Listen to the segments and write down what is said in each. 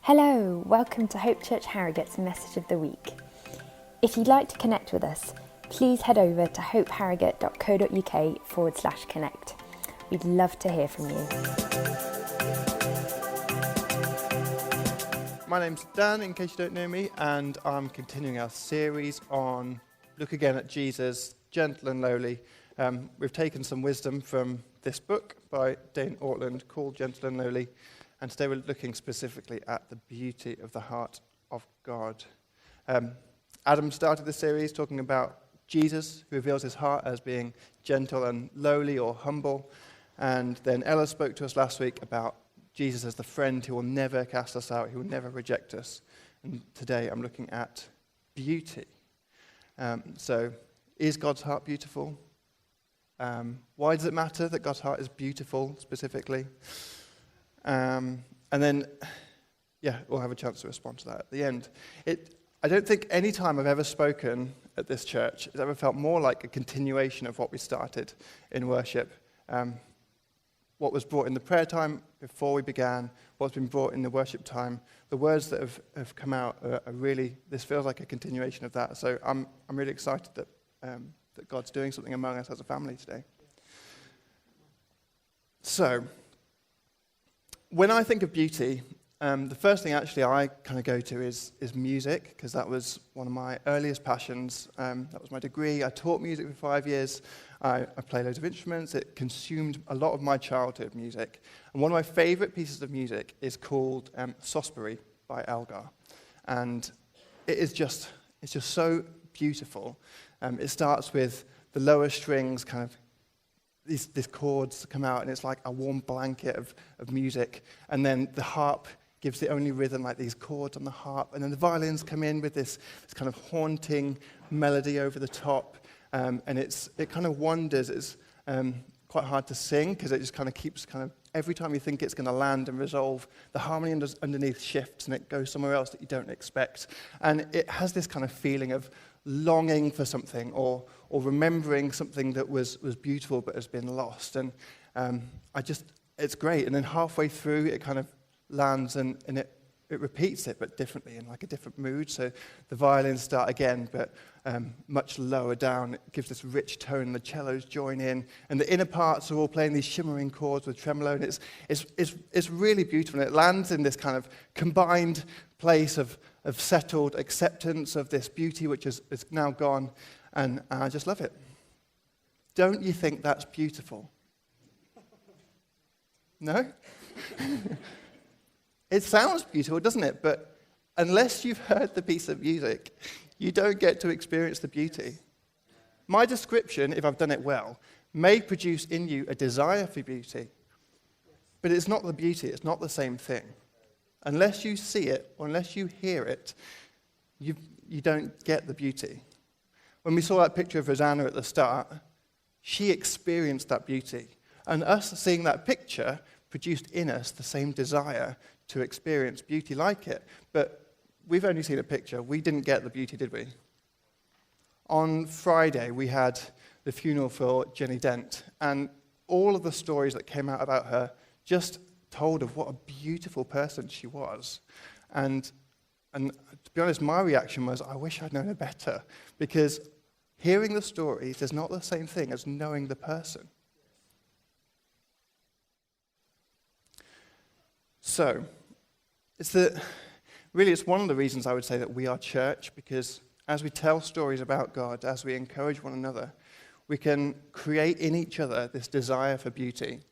Hello, welcome to Hope Church Harrogate's Message of the Week. If you'd like to connect with us, please head over to hopeharrogate.co.uk/connect. We'd love to hear from you. My name's Dan, in case you don't know me, and I'm continuing our series on Look Again at Jesus, Gentle and Lowly. We've taken some wisdom from this book by Dane Ortland called Gentle and Lowly, and today we're looking specifically at the beauty of the heart of God. Adam started the series talking about Jesus, who reveals his heart as being gentle and lowly or humble, and then Ella spoke to us last week about Jesus as the friend who will never cast us out, who will never reject us. And today I'm looking at beauty. So, is God's heart beautiful? Why does it matter that God's heart is beautiful specifically? And then, we'll have a chance to respond to that at the end. I don't think any time I've ever spoken at this church has ever felt more like a continuation of what we started in worship. What was brought in the prayer time before we began, what's been brought in the worship time, the words that have come out are really, this feels like a continuation of that. So I'm really excited that God's doing something among us as a family today. So, when I think of beauty, the first thing actually I kind of go to is music, because that was one of my earliest passions. That was my degree. I taught music for 5 years. I play loads of instruments. It consumed a lot of my childhood music. And one of my favorite pieces of music is called Sosbury by Elgar. And it's just so beautiful. It starts with the lower strings kind of these chords come out, and it's like a warm blanket of music. And then the harp gives the only rhythm, like these chords on the harp. And then the violins come in with this kind of haunting melody over the top. And it kind of wanders. It's quite hard to sing because it just kind of keeps every time you think it's going to land and resolve, the harmony underneath shifts and it goes somewhere else that you don't expect. And it has this kind of feeling of longing for something or remembering something that was beautiful but has been lost. And it's great. And then halfway through, it kind of lands and it repeats it, but differently, in like a different mood. So the violins start again, but much lower down. It gives this rich tone, the cellos join in, and the inner parts are all playing these shimmering chords with tremolo, and it's really beautiful. And it lands in this kind of combined place of settled acceptance of this beauty which is now gone, and I just love it. Don't you think that's beautiful? No? It sounds beautiful, doesn't it? But unless you've heard the piece of music, you don't get to experience the beauty. My description, if I've done it well, may produce in you a desire for beauty, but it's not the beauty, it's not the same thing. Unless you see it, or unless you hear it, you don't get the beauty. When we saw that picture of Rosanna at the start, she experienced that beauty. And us seeing that picture produced in us the same desire to experience beauty like it. But we've only seen a picture. We didn't get the beauty, did we? On Friday, we had the funeral for Jenny Dent, and all of the stories that came out about her just told of what a beautiful person she was. And to be honest, my reaction was, I wish I'd known her better, because hearing the stories is not the same thing as knowing the person. So, it's one of the reasons I would say that we are church, because as we tell stories about God, as we encourage one another, we can create in each other this desire for beauty.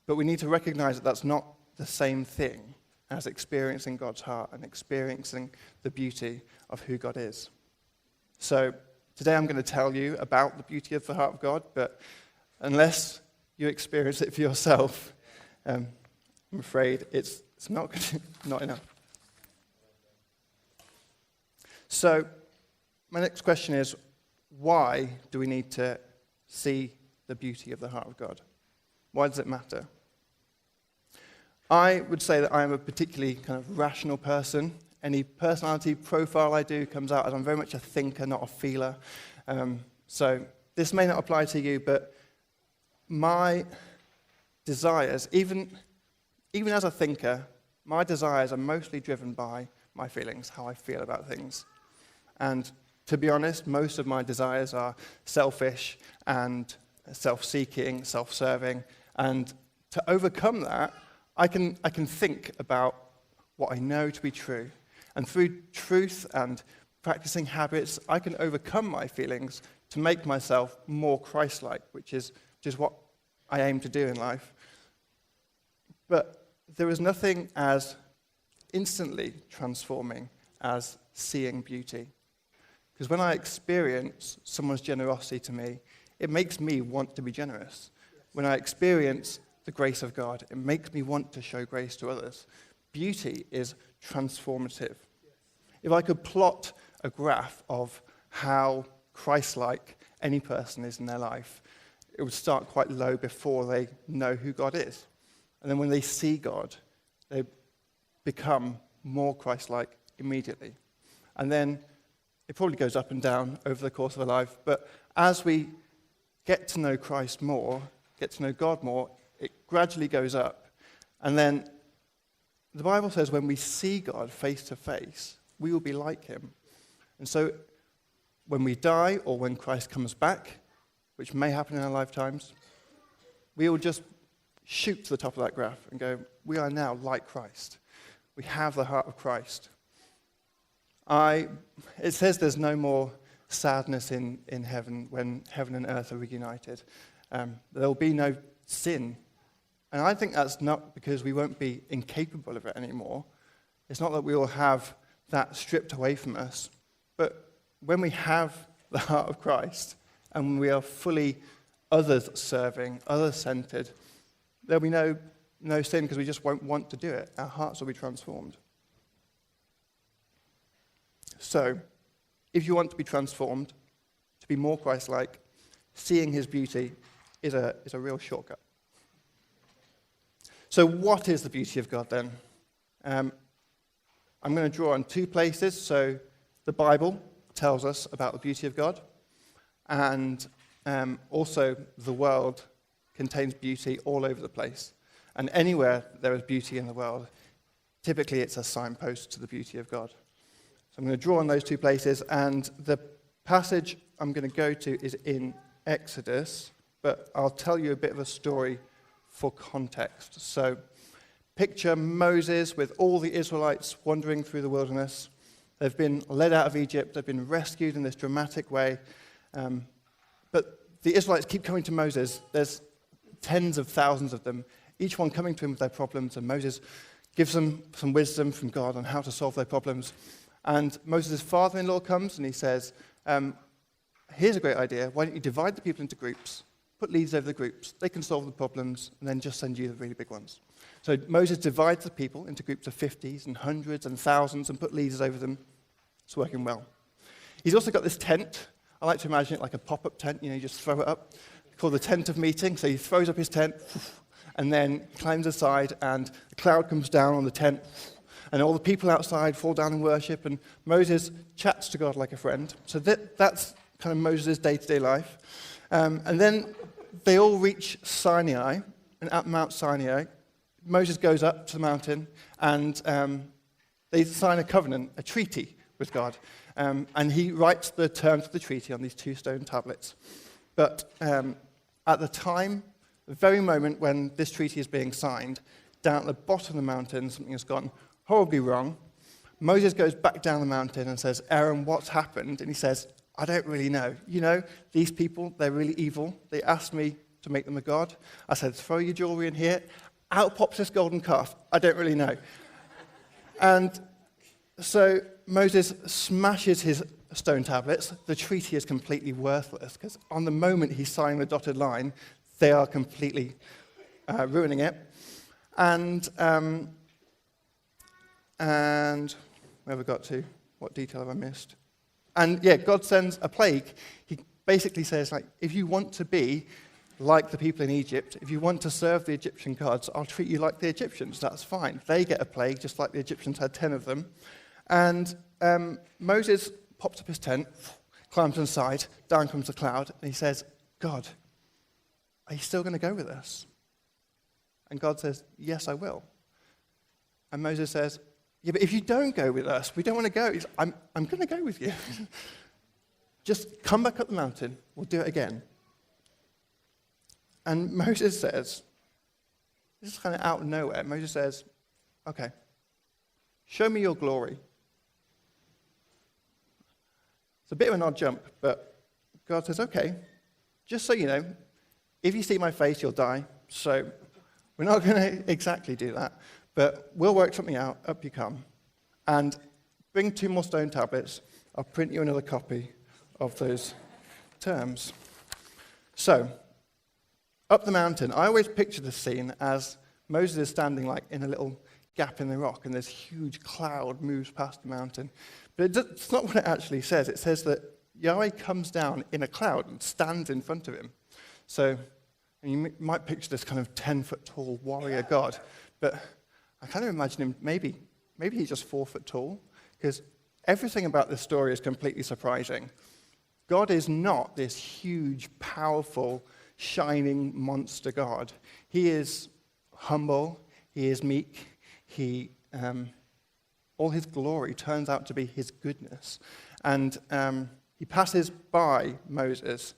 But we need to recognize that that's not the same thing as experiencing God's heart and experiencing the beauty of who God is. So, today I'm going to tell you about the beauty of the heart of God, but unless you experience it for yourself, I'm afraid it's not enough. So, my next question is, why do we need to see the beauty of the heart of God? Why does it matter? I would say that I am a particularly kind of rational person. Any personality profile I do comes out as I'm very much a thinker, not a feeler. So this may not apply to you, but my desires, even as a thinker, my desires are mostly driven by my feelings, how I feel about things. And to be honest, most of my desires are selfish and self-seeking, self-serving. And to overcome that, I can think about what I know to be true. And through truth and practicing habits, I can overcome my feelings to make myself more Christ-like, which is what I aim to do in life. But there is nothing as instantly transforming as seeing beauty. Because when I experience someone's generosity to me, it makes me want to be generous. When I experience the grace of God, it makes me want to show grace to others. Beauty is transformative. If I could plot a graph of how Christ-like any person is in their life, it would start quite low before they know who God is. And then when they see God, they become more Christ-like immediately. And then it probably goes up and down over the course of a life. But as we get to know Christ more, get to know God more, it gradually goes up. And then the Bible says when we see God face to face, we will be like him. And so when we die or when Christ comes back, which may happen in our lifetimes, we will just shoot to the top of that graph and go, we are now like Christ. We have the heart of Christ. It says there's no more sadness in heaven when heaven and earth are reunited. There will be no sin. And I think that's not because we won't be incapable of it anymore. It's not that we will have that stripped away from us. But when we have the heart of Christ and when we are fully others-serving, others-centered, there'll be no sin because we just won't want to do it. Our hearts will be transformed. So, if you want to be transformed, to be more Christ-like, seeing his beauty is a real shortcut. So what is the beauty of God then? I'm going to draw on two places. So the Bible tells us about the beauty of God, and also the world contains beauty all over the place. And anywhere there is beauty in the world, typically it's a signpost to the beauty of God. So I'm going to draw on those two places, and the passage I'm going to go to is in Exodus, but I'll tell you a bit of a story for context. So picture Moses with all the Israelites wandering through the wilderness. They've been led out of Egypt. They've been rescued in this dramatic way. But the Israelites keep coming to Moses. There's tens of thousands of them, each one coming to him with their problems, and Moses gives them some wisdom from God on how to solve their problems. And Moses' father-in-law comes and he says, here's a great idea. Why don't you divide the people into groups, put leaders over the groups. They can solve the problems and then just send you the really big ones. So Moses divides the people into groups of 50s and hundreds and thousands and put leaders over them. It's working well. He's also got this tent. I like to imagine it like a pop-up tent. You just throw it up. It's called the tent of meeting. So he throws up his tent and then climbs aside, and the cloud comes down on the tent. And all the people outside fall down and worship, and Moses chats to God like a friend. So that's kind of Moses' day-to-day life. And then they all reach Sinai, and at Mount Sinai, Moses goes up to the mountain, and they sign a covenant, a treaty with God. And he writes the terms of the treaty on these 2 stone tablets. But at the time, the very moment when this treaty is being signed, down at the bottom of the mountain, something has gone horribly wrong. Moses goes back down the mountain and says, Aaron, what's happened? And he says, I don't really know. These people, they're really evil. They asked me to make them a god. I said, throw your jewelry in here. Out pops this golden calf. I don't really know. And so Moses smashes his stone tablets. The treaty is completely worthless because on the moment he's signing the dotted line, they are completely ruining it. And where have we got to? What detail have I missed? And yeah, God sends a plague. He basically says, if you want to be like the people in Egypt, if you want to serve the Egyptian gods, I'll treat you like the Egyptians. That's fine. They get a plague, just like the Egyptians had 10 of them. And Moses pops up his tent, climbs inside, down comes the cloud, and he says, God, are you still going to go with us? And God says, yes, I will. And Moses says, yeah, but if you don't go with us, we don't want to go. I'm going to go with you. Just come back up the mountain. We'll do it again. And Moses says, this is kind of out of nowhere. Moses says, okay, show me your glory. It's a bit of an odd jump, but God says, okay, just so you know, if you see my face, you'll die. So we're not going to exactly do that, but we'll work something out. Up you come. And bring 2 more stone tablets. I'll print you another copy of those terms. So, up the mountain, I always picture the scene as Moses is standing like in a little gap in the rock, and this huge cloud moves past the mountain. But it's not what it actually says. It says that Yahweh comes down in a cloud and stands in front of him. So, and you might picture this kind of 10-foot tall warrior God, but I kind of imagine him, maybe he's just 4 foot tall, because everything about this story is completely surprising. God is not this huge, powerful, shining monster God. He is humble, he is meek, all his glory turns out to be his goodness. And he passes by Moses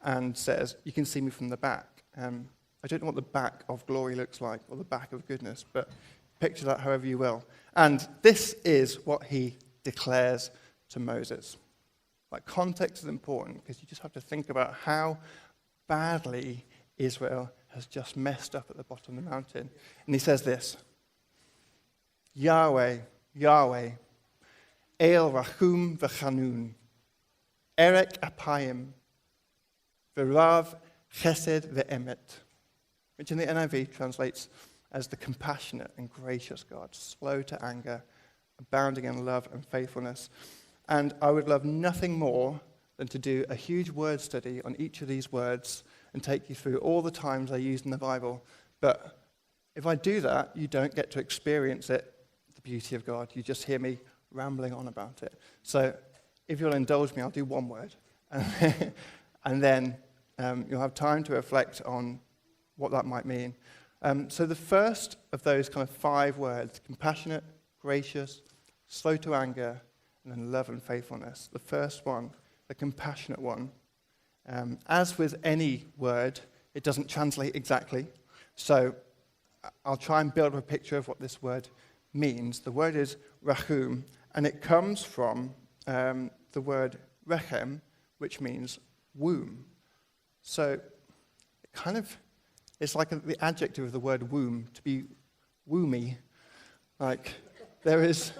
and says, you can see me from the back. I don't know what the back of glory looks like, or the back of goodness, but picture that however you will. And this is what he declares to Moses. Like, context is important, because you just have to think about how badly Israel has just messed up at the bottom of the mountain. And he says this, Yahweh, Yahweh, El Rachum V'Chanun, Erek Apayim, V'Rav Chesed V'Emet, which in the NIV translates as the compassionate and gracious God, slow to anger, abounding in love and faithfulness. And I would love nothing more than to do a huge word study on each of these words and take you through all the times they're used in the Bible. But if I do that, you don't get to experience it, the beauty of God. You just hear me rambling on about it. So if you'll indulge me, I'll do one word. And then you'll have time to reflect on what that might mean. So the first of those kind of 5 words, compassionate, gracious, slow to anger, and then love and faithfulness. The first one, the compassionate one. As with any word, it doesn't translate exactly. So I'll try and build a picture of what this word means. The word is rachum, and it comes from the word rechem, which means womb. So it kind of, it's like the adjective of the word womb, to be woomy. Like, there is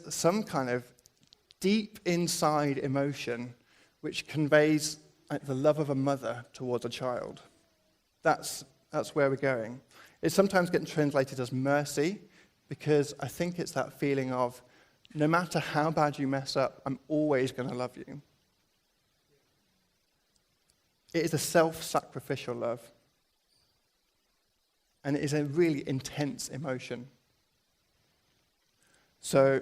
some kind of deep inside emotion which conveys like the love of a mother towards a child. That's where we're going. It's sometimes getting translated as mercy, because I think it's that feeling of, no matter how bad you mess up, I'm always going to love you. It is a self-sacrificial love. And it is a really intense emotion. So,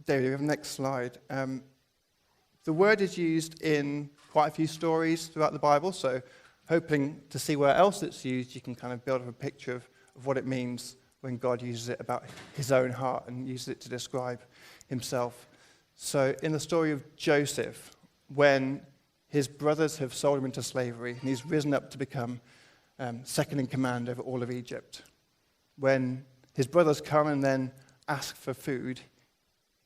David, we have the next slide. The word is used in quite a few stories throughout the Bible, so hoping to see where else it's used, you can kind of build up a picture of what it means when God uses it about his own heart and uses it to describe himself. So in the story of Joseph, when his brothers have sold him into slavery, and he's risen up to become second in command over all of Egypt. When his brothers come and then ask for food,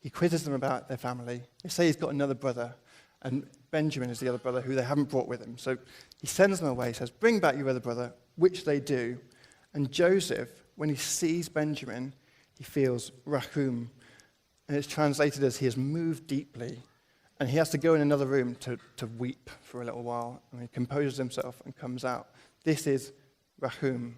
he quizzes them about their family. They say he's got another brother, and Benjamin is the other brother who they haven't brought with him. So he sends them away, says, bring back your other brother, which they do. And Joseph, when he sees Benjamin, he feels rachum, and it's translated as he has moved deeply, and he has to go in another room to weep for a little while, and he composes himself and comes out. This is rachum.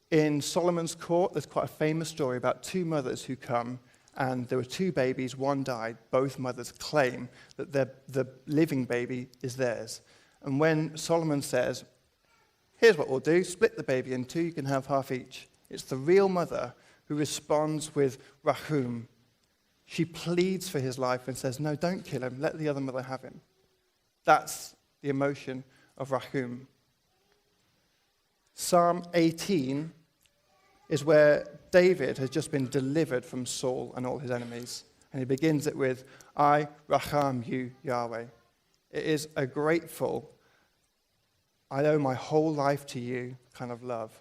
In Solomon's court, there's quite a famous story about 2 mothers who come, and there were 2 babies, one died. Both mothers claim that the living baby is theirs. And when Solomon says, here's what we'll do, split the baby in 2, you can have half each. It's the real mother who responds with rachum. She pleads for his life and says, no, don't kill him, let the other mother have him. That's the emotion of rachum. Psalm 18 is where David has just been delivered from Saul and all his enemies. And he begins it with, I racham you, Yahweh. It is a grateful, I owe my whole life to you kind of love.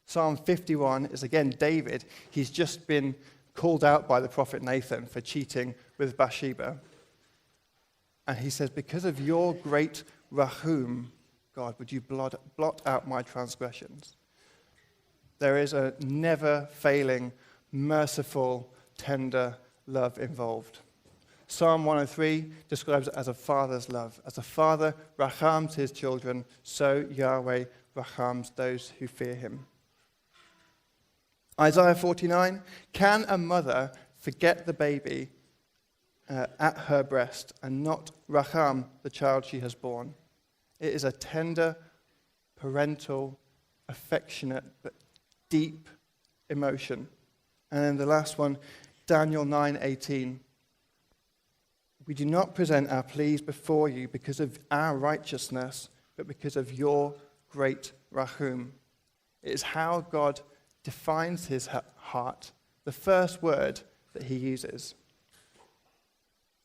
Psalm 51 is again David. He's just been called out by the prophet Nathan for cheating with Bathsheba. And he says, because of your great rachum, God, would you blot out my transgressions? There is a never-failing, merciful, tender love involved. Psalm 103 describes it as a father's love. As a father rachams his children, so Yahweh rachams those who fear him. Isaiah 49, can a mother forget the baby at her breast and not racham the child she has born? It is a tender, parental, affectionate, but deep emotion. And then the last one, Daniel 9:18. We do not present our pleas before you because of our righteousness, but because of your great rachum. It is how God defines his heart, the first word that he uses.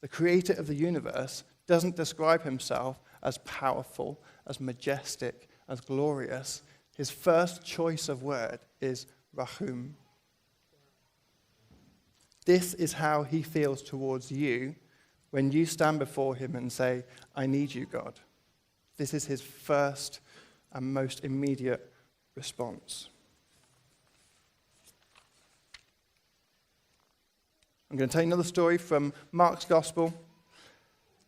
The creator of the universe doesn't describe himself as powerful, as majestic, as glorious. His first choice of word is rachum. This is how he feels towards you when you stand before him and say, I need you, God. This is his first and most immediate response. I'm going to tell you another story from Mark's Gospel.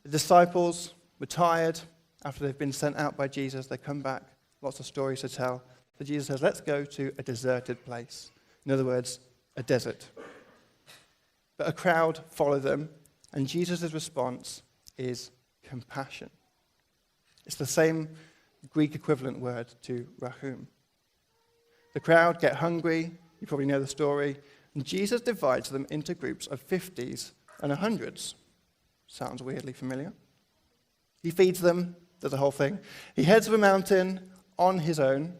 The disciples were tired after they've been sent out by Jesus. They come back, lots of stories to tell. So Jesus says, let's go to a deserted place. In other words, a desert. But a crowd follow them, and Jesus' response is compassion. It's the same Greek equivalent word to rachum. The crowd get hungry. You probably know the story. And Jesus divides them into groups of 50s and 100s. Sounds weirdly familiar. He feeds them. There's a whole thing. He heads to a mountain on his own.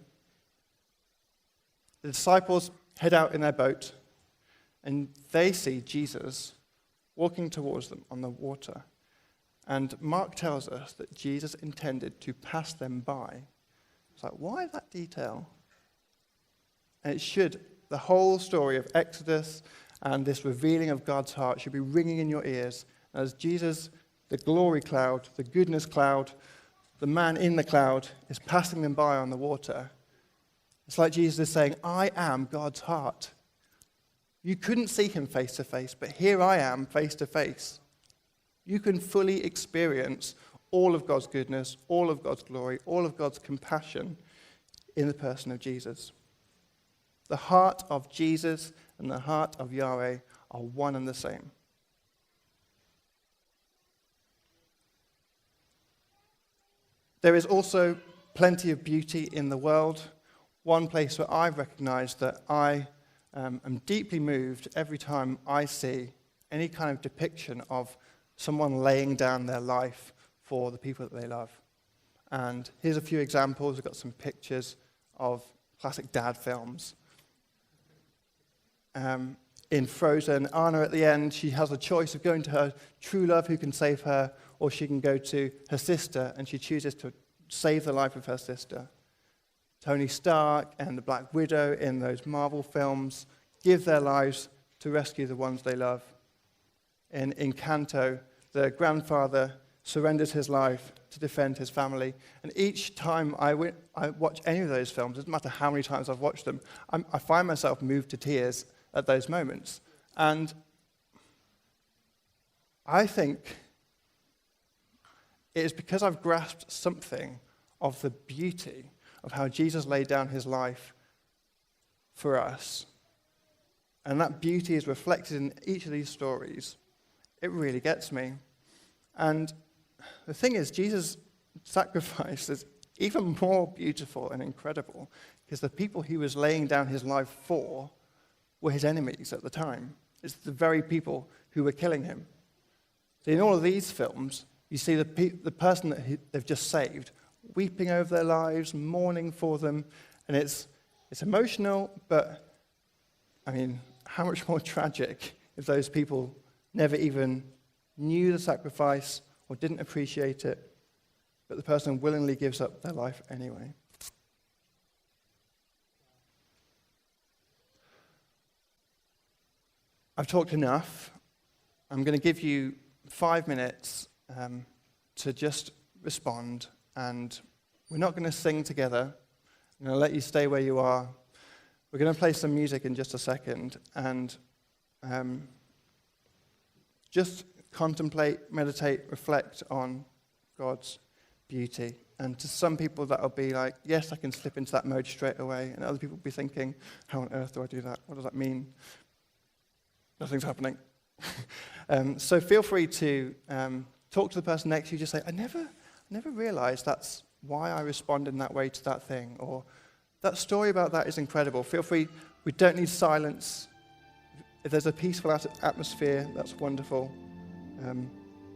The disciples head out in their boat, and they see Jesus walking towards them on the water. And Mark tells us that Jesus intended to pass them by. It's like, why that detail? And it should, the whole story of Exodus and this revealing of God's heart should be ringing in your ears as Jesus, the glory cloud, the goodness cloud, the man in the cloud, is passing them by on the water. It's like Jesus is saying, I am God's heart. You couldn't see him face to face, but here I am face to face. You can fully experience all of God's goodness, all of God's glory, all of God's compassion in the person of Jesus. The heart of Jesus and the heart of Yahweh are one and the same. There is also plenty of beauty in the world. One place where I've recognized that I am deeply moved every time I see any kind of depiction of someone laying down their life for the people that they love. And here's a few examples. We've got some pictures of classic dad films. In Frozen, Anna at the end, she has a choice of going to her true love who can save her, or she can go to her sister, and she chooses to save the life of her sister. Tony Stark and the Black Widow in those Marvel films give their lives to rescue the ones they love. In Encanto, the grandfather surrenders his life to defend his family. And each time I watch any of those films, it doesn't matter how many times I've watched them, I find myself moved to tears at those moments. And I think it is because I've grasped something of the beauty of how Jesus laid down his life for us. And that beauty is reflected in each of these stories. It really gets me. And the thing is, Jesus' sacrifice is even more beautiful and incredible because the people he was laying down his life for were his enemies at the time. It's the very people who were killing him. So in all of these films, you see the person that they've just saved weeping over their lives, mourning for them, and it's It's emotional, but I mean, how much more tragic if those people never even knew the sacrifice or didn't appreciate it, but the person willingly gives up their life anyway. I've talked enough. I'm going to give you 5 minutes to just respond, and we're not going to sing together. I'm going to let you stay where you are. We're going to play some music in just a second, and just contemplate, meditate, reflect on God's beauty. And to some people that'll be like, yes, I can slip into that mode straight away, and other people will be thinking, how on earth do I do that? What does that mean? Nothing's happening. So feel free to talk to the person next to you. Just say, I never realized that's why I respond in that way to that thing. Or that story about that is incredible. Feel free. We don't need silence. If there's a peaceful atmosphere, that's wonderful.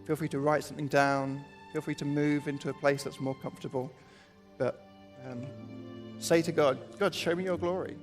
Feel free to write something down. Feel free to move into a place that's more comfortable. But say to God, God, show me your glory.